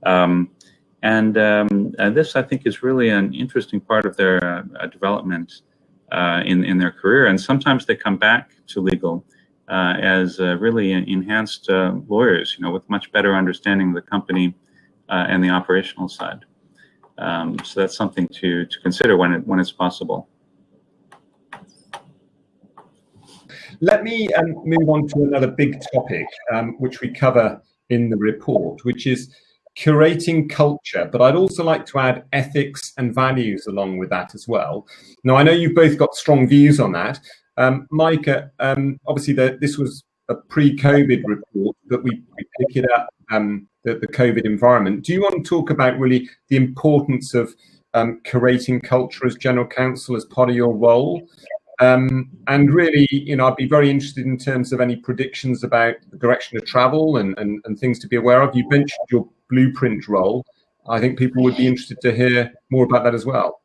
And this, I think, is really an interesting part of their development in their career. And sometimes they come back to legal as really enhanced lawyers, with much better understanding of the company and the operational side. So that's something to consider when it's possible. Let me move on to another big topic, which we cover in the report, which is curating culture. But I'd also like to add ethics and values along with that as well. Now, I know you've both got strong views on that. Micah, obviously this was a pre-COVID report, but we pick it up, the COVID environment. Do you want to talk about really the importance of curating culture as General Counsel as part of your role? And really, I'd be very interested in terms of any predictions about the direction of travel and things to be aware of. You mentioned your blueprint role. I think people would be interested to hear more about that as well.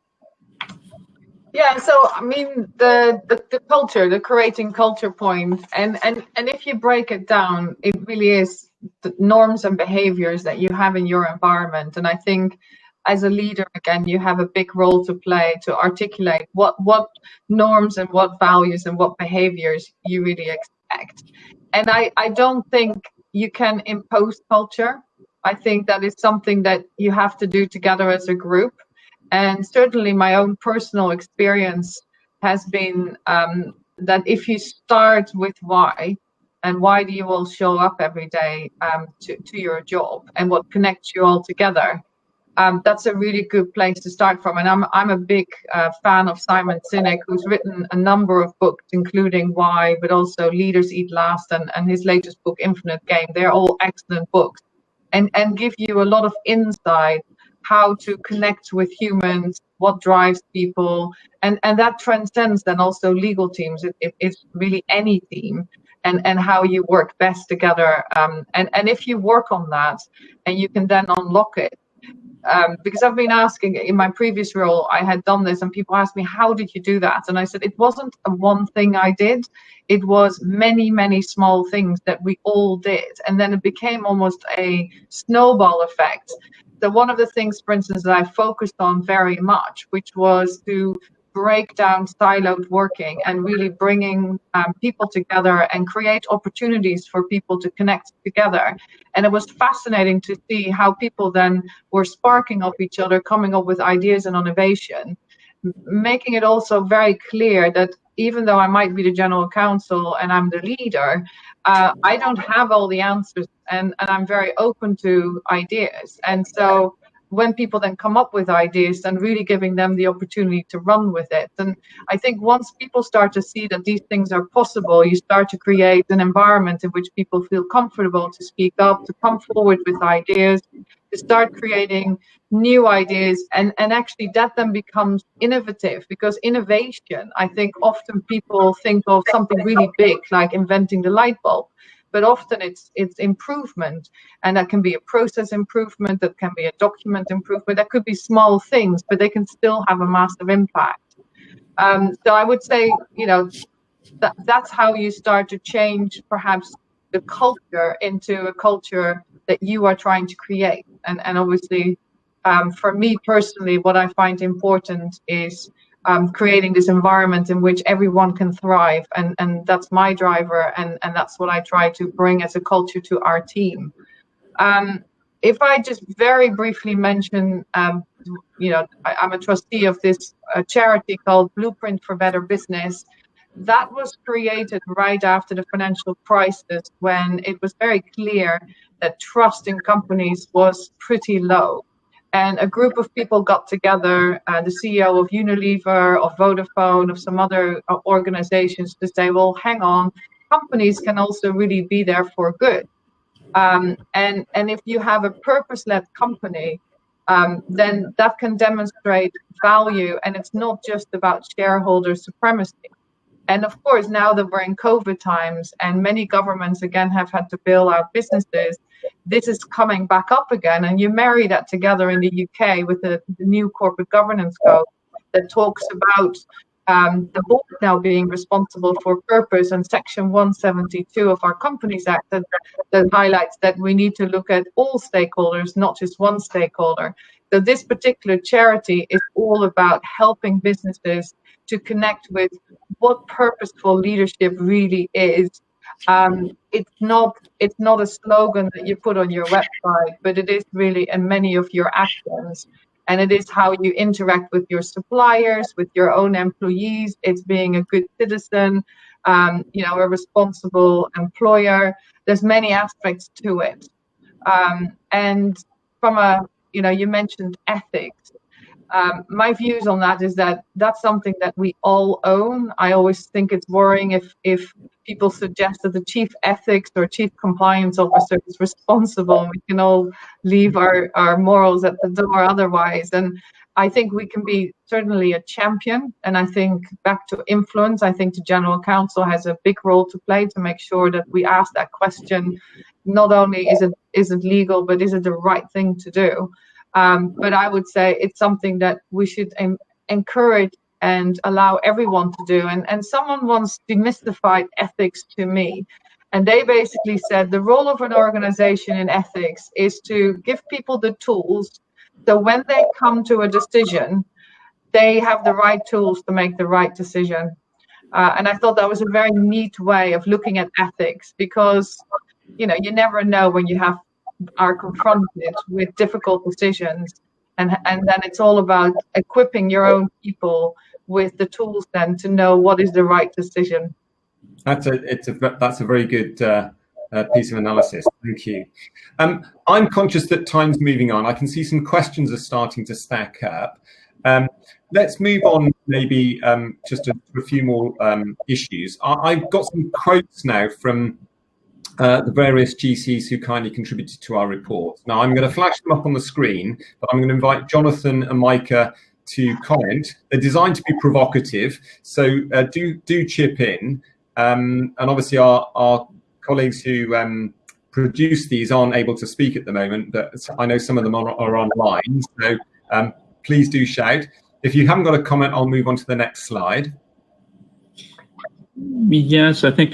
Yeah, so I mean the culture, the creating culture point, and if you break it down, it really is the norms and behaviors that you have in your environment. And I think as a leader, again, you have a big role to play to articulate what norms and what values and what behaviors you really expect. And I don't think you can impose culture. I think that is something that you have to do together as a group. And certainly my own personal experience has been that if you start with why, and why do you all show up every day to your job and what connects you all together, that's a really good place to start from. And I'm a big fan of Simon Sinek, who's written a number of books, including Why, but also Leaders Eat Last and his latest book, Infinite Game. They're all excellent books and give you a lot of insight how to connect with humans, what drives people, and that transcends then also legal teams. It's really any team and how you work best together. And if you work on that and you can then unlock it, because I've been asking in my previous role, I had done this and people asked me, how did you do that? And I said, it wasn't one thing I did. It was many, many small things that we all did. And then it became almost a snowball effect. So one of the things, for instance, that I focused on very much, which was to break down siloed working and really bringing people together and create opportunities for people to connect together. And it was fascinating to see how people then were sparking off each other, coming up with ideas and innovation, making it also very clear that even though I might be the general counsel and I'm the leader, I don't have all the answers and I'm very open to ideas. And so when people then come up with ideas, then really giving them the opportunity to run with it. And I think once people start to see that these things are possible, you start to create an environment in which people feel comfortable to speak up, to come forward with ideas, to start creating new ideas. And actually that then becomes innovative, because innovation, I think often people think of something really big, like inventing the light bulb. But often it's improvement, and that can be a process improvement, that can be a document improvement, that could be small things, but they can still have a massive impact. So I would say, that's how you start to change perhaps the culture into a culture that you are trying to create. And obviously for me personally, what I find important is creating this environment in which everyone can thrive, and that's my driver, and that's what I try to bring as a culture to our team. If I just very briefly mention, I'm a trustee of this charity called Blueprint for Better Business. That was created right after the financial crisis, when it was very clear that trust in companies was pretty low. And a group of people got together, the CEO of Unilever, of Vodafone, of some other organizations, to say, well, hang on, companies can also really be there for good. And if you have a purpose-led company, then that can demonstrate value, and it's not just about shareholder supremacy. And of course, now that we're in COVID times and many governments again have had to bail out businesses, this is coming back up again. And you marry that together in the UK with the new corporate governance code that talks about the board now being responsible for purpose, and Section 172 of our Companies Act that highlights that we need to look at all stakeholders, not just one stakeholder. So this particular charity is all about helping businesses to connect with what purposeful leadership really is. It's not a slogan that you put on your website, but it is really in many of your actions. And it is how you interact with your suppliers, with your own employees. It's being a good citizen, a responsible employer. There's many aspects to it. And from you mentioned ethics. My views on that is that that's something that we all own. I always think it's worrying if people suggest that the chief ethics or chief compliance officer is responsible, and we can all leave our morals at the door otherwise. And I think we can be certainly a champion. And I think back to influence, I think the General Counsel has a big role to play to make sure that we ask that question. Not only is it legal, but is it the right thing to do? But I would say it's something that we should encourage and allow everyone to do. And someone once demystified ethics to me, and they basically said the role of an organization in ethics is to give people the tools, so when they come to a decision, they have the right tools to make the right decision. And I thought that was a very neat way of looking at ethics, because you never know when you are confronted with difficult decisions, and then it's all about equipping your own people with the tools then to know what is the right decision. That's a very good piece of analysis. Thank you. I'm conscious that time's moving on. I can see some questions are starting to stack up. Let's move on, maybe just to a few more issues. I've got some quotes now from the various GCs who kindly contributed to our report. Now, I'm going to flash them up on the screen, but I'm going to invite Jonathan and Micah to comment. They're designed to be provocative, so do chip in. And obviously, our colleagues who produce these aren't able to speak at the moment, but I know some of them are online, so please do shout. If you haven't got a comment, I'll move on to the next slide. Yes, I think,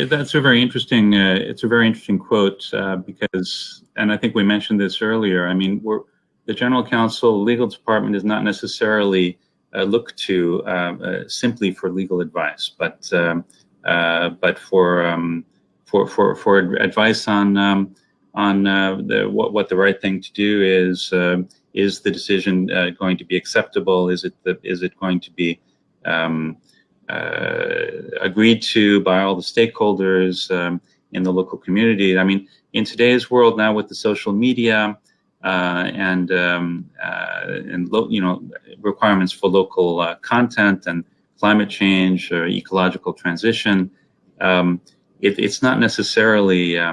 that's a very interesting, it's a very interesting quote because, and I think we mentioned this earlier, the General Counsel legal department is not necessarily looked to simply for legal advice, but for advice on what the right thing to do is the decision going to be acceptable? Is it going to be agreed to by all the stakeholders in the local community? In today's world now, with the social media and requirements for local content and climate change or ecological transition, it's not necessarily a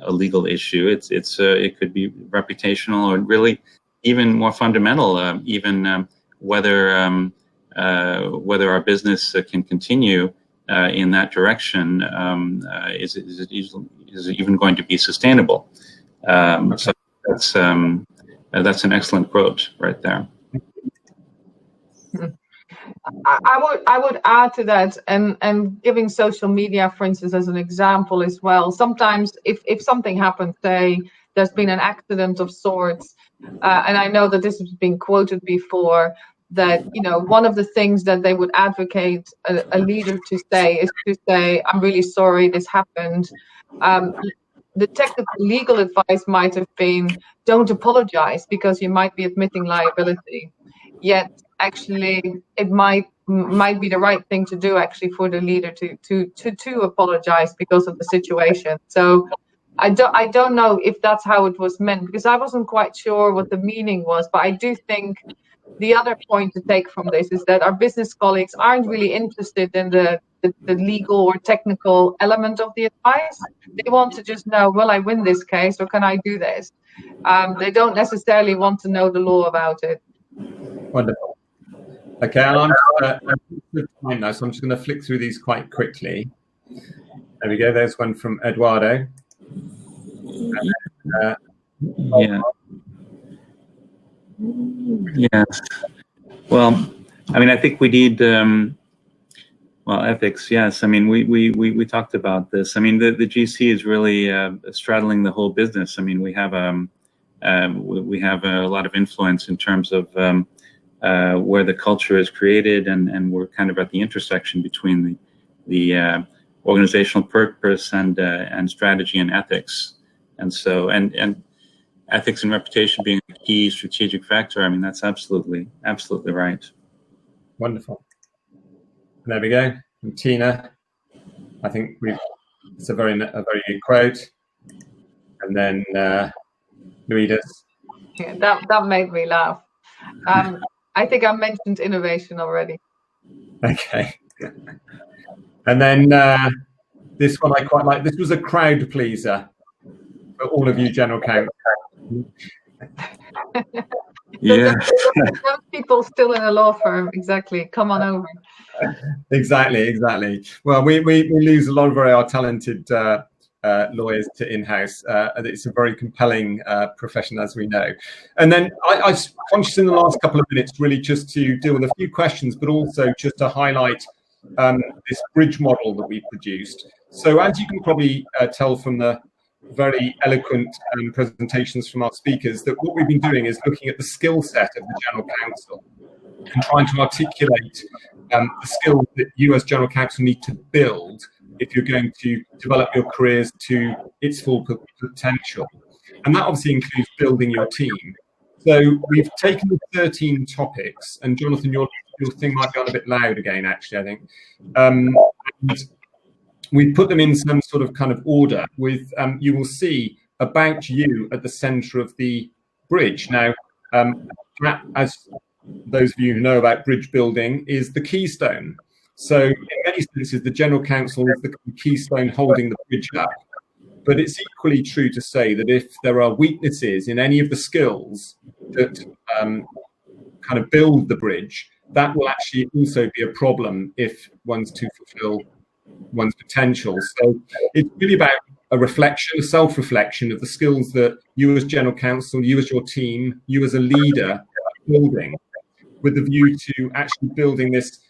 legal issue. It could be reputational, or really even more fundamental, whether our business can continue in that direction. Is it even going to be sustainable? So that's an excellent quote right there. I would add to that, and giving social media, for instance, as an example as well. Sometimes if something happens, say there's been an accident of sorts, and I know that this has been quoted before, that one of the things that they would advocate a leader to say is to say, I'm really sorry this happened. The technical legal advice might have been, don't apologize, because you might be admitting liability. Yet actually it might be the right thing to do, actually, for the leader to apologize because of the situation. So I don't know if that's how it was meant, because I wasn't quite sure what the meaning was, but I do think the other point to take from this is that our business colleagues aren't really interested in the legal or technical element of the advice. They want to just know, will I win this case, or can I do this? They don't necessarily want to know the law about it. Wonderful. Okay, and I'm now, so I'm just going to flick through these quite quickly. There we go. There's one from Eduardo. Yeah. Yes. Well, I mean, I think we need ethics. Yes. I mean, we talked about this. I mean, the GC is really straddling the whole business. I mean, we have a lot of influence in terms of where the culture is created, and we're kind of at the intersection between the organizational purpose and strategy and ethics. And so, and ethics and reputation being a key strategic factor. I mean, that's absolutely right. Wonderful. There we go. And Tina, I think it's a very good quote. And then Louidas. Yeah, that made me laugh. I think I mentioned innovation already. Okay. And then this one I quite like. This was a crowd pleaser for all of you general counsel. Yeah. Those people still in a law firm, exactly. Come on over. Exactly. Well, we lose a lot of our talented lawyers to in-house. It's a very compelling profession, as we know. And then I was conscious in the last couple of minutes really just to deal with a few questions, but also just to highlight this bridge model that we produced. So as you can probably tell from the very eloquent presentations from our speakers, that what we've been doing is looking at the skill set of the General Counsel and trying to articulate the skills that you as General Counsel need to build if you're going to develop your careers to its full potential. And that obviously includes building your team. So we've taken the 13 topics, and Jonathan, your thing might be on a bit loud again, actually, I think. And we put them in some sort of kind of order with, you will see about you at the center of the bridge. Now, as those of you who know about bridge building, is the keystone. So in many senses, the General Counsel is the keystone holding the bridge up. But it's equally true to say that if there are weaknesses in any of the skills that kind of build the bridge, that will actually also be a problem if one's to fulfill one's potential. So it's really about a reflection, a self-reflection of the skills that you as General Counsel, you as your team, you as a leader are building, with the view to actually building this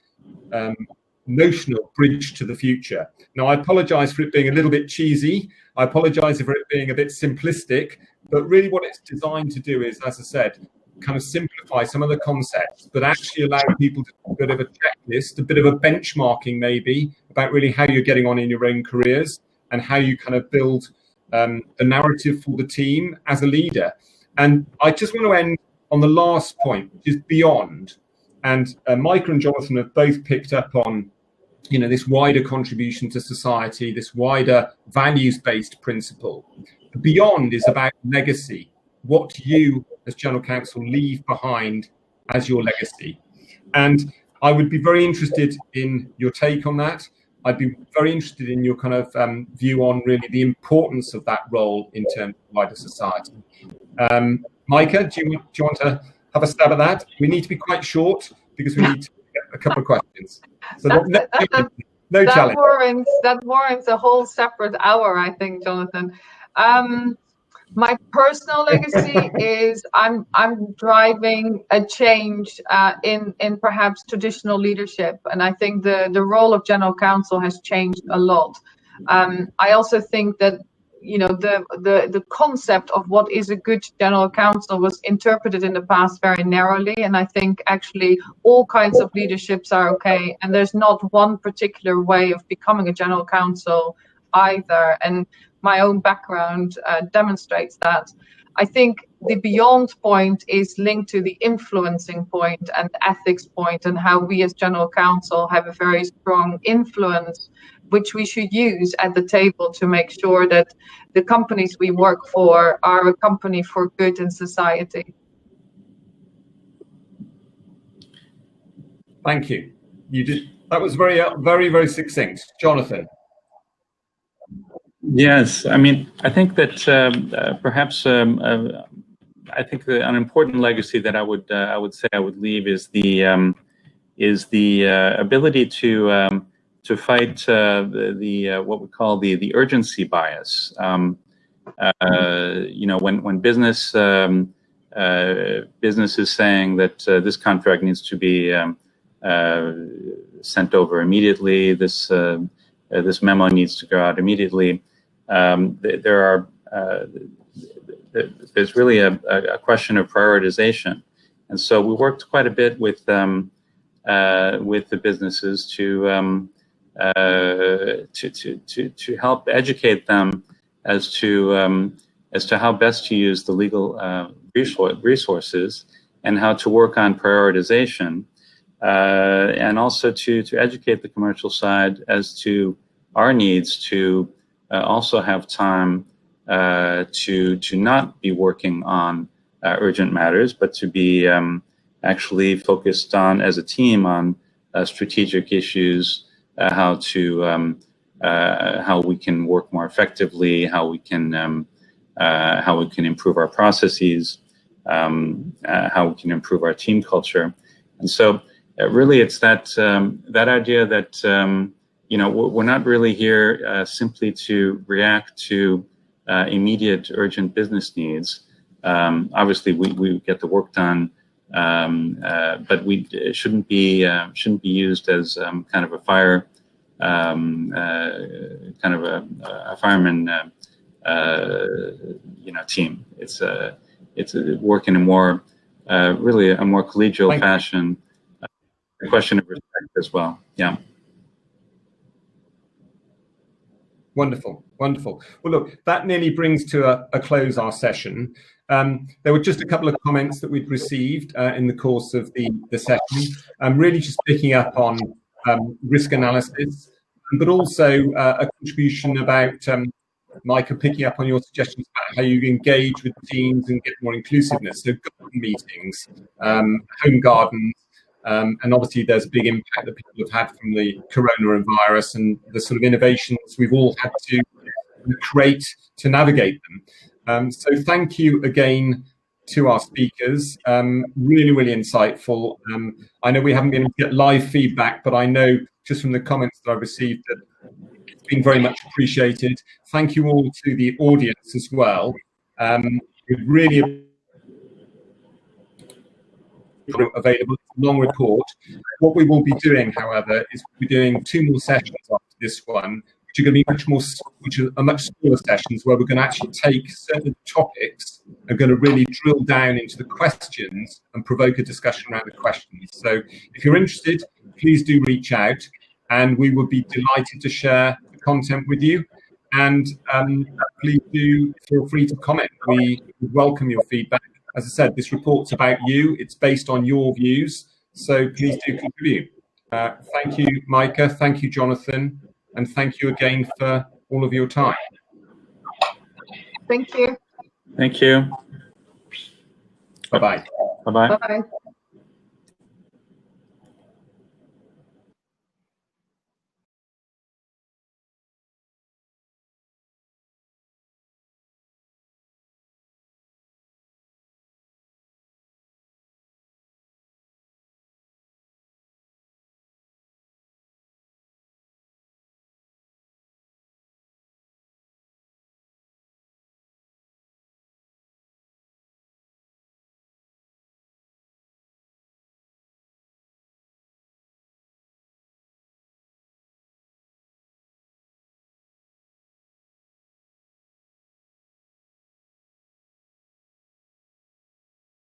notional bridge to the future. Now, I apologize for it being a little bit cheesy. I apologize for it being a bit simplistic, but really what it's designed to do is, as I said, kind of simplify some of the concepts, but actually allow people to do a bit of a checklist, a bit of a benchmarking maybe about really how you're getting on in your own careers and how you kind of build the narrative for the team as a leader. And I just want to end on the last point, which is beyond. And Micah and Jonathan have both picked up on, you know, this wider contribution to society, this wider values-based principle. Beyond is about legacy, what you as General Counsel leave behind as your legacy. And I would be very interested in your take on that. I'd be very interested in your kind of view on really the importance of that role in terms of wider society. Micah, do you want to have a stab at that? We need to be quite short because we need to get a couple of questions. So no challenge. That warrants a whole separate hour, I think, Jonathan. My personal legacy is I'm driving a change in perhaps traditional leadership, and I think the role of General Counsel has changed a lot. I also think that the concept of what is a good general counsel was interpreted in the past very narrowly, and I think actually all kinds of leaderships are okay, and there's not one particular way of becoming a general counsel either, and my own background demonstrates that. I think the beyond point is linked to the influencing point and ethics point, and how we as general counsel have a very strong influence, which we should use at the table to make sure that the companies we work for are a company for good in society. Thank you. You did. That was very, very succinct, Jonathan. Yes, I mean, I think that perhaps I think an important legacy that I would say I would leave is the ability to fight the what we call the urgency bias. When business is saying that this contract needs to be sent over immediately, this memo needs to go out immediately. There's really a question of prioritization, and so we worked quite a bit with the businesses to help educate them as to how best to use the legal resources and how to work on prioritization, and also to educate the commercial side as to our needs to also have time to not be working on urgent matters, but to be actually focused on, as a team, on strategic issues, how we can work more effectively, how we can improve our processes, how we can improve our team culture, and so really it's that idea that we're not really here simply to react to immediate urgent business needs. Obviously, we get the work done, but it shouldn't be used as kind of a fire, kind of a fireman, team. It's work in a more really a more collegial fashion. A question of respect as well. Yeah. Wonderful. Well, look, that nearly brings to a close our session. There were just a couple of comments that we'd received in the course of the session. I'm really just picking up on risk analysis, but also a contribution about Micah picking up on your suggestions about how you engage with teams and get more inclusiveness. So garden meetings, home gardens, and obviously there's a big impact that people have had from the coronavirus and the sort of innovations we've all had to create to navigate them. So thank you again to our speakers. Really insightful. I know we haven't been able to get live feedback, but I know just from the comments that I've received that it's been very much appreciated. Thank you all to the audience as well. We really available. It's a long report. What we will be doing, however, is we're doing 2 more sessions after this one, which are going to be which are much smaller sessions, where we're going to actually take certain topics and going to really drill down into the questions and provoke a discussion around the questions. So if you're interested, please do reach out, and we would be delighted to share the content with you. And please do feel free to comment. We welcome your feedback. As I said, this report's about you. It's based on your views. So please do contribute. Thank you, Micah. Thank you, Jonathan. And thank you again for all of your time. Thank you. Thank you. Bye-bye. Bye-bye. Bye-bye.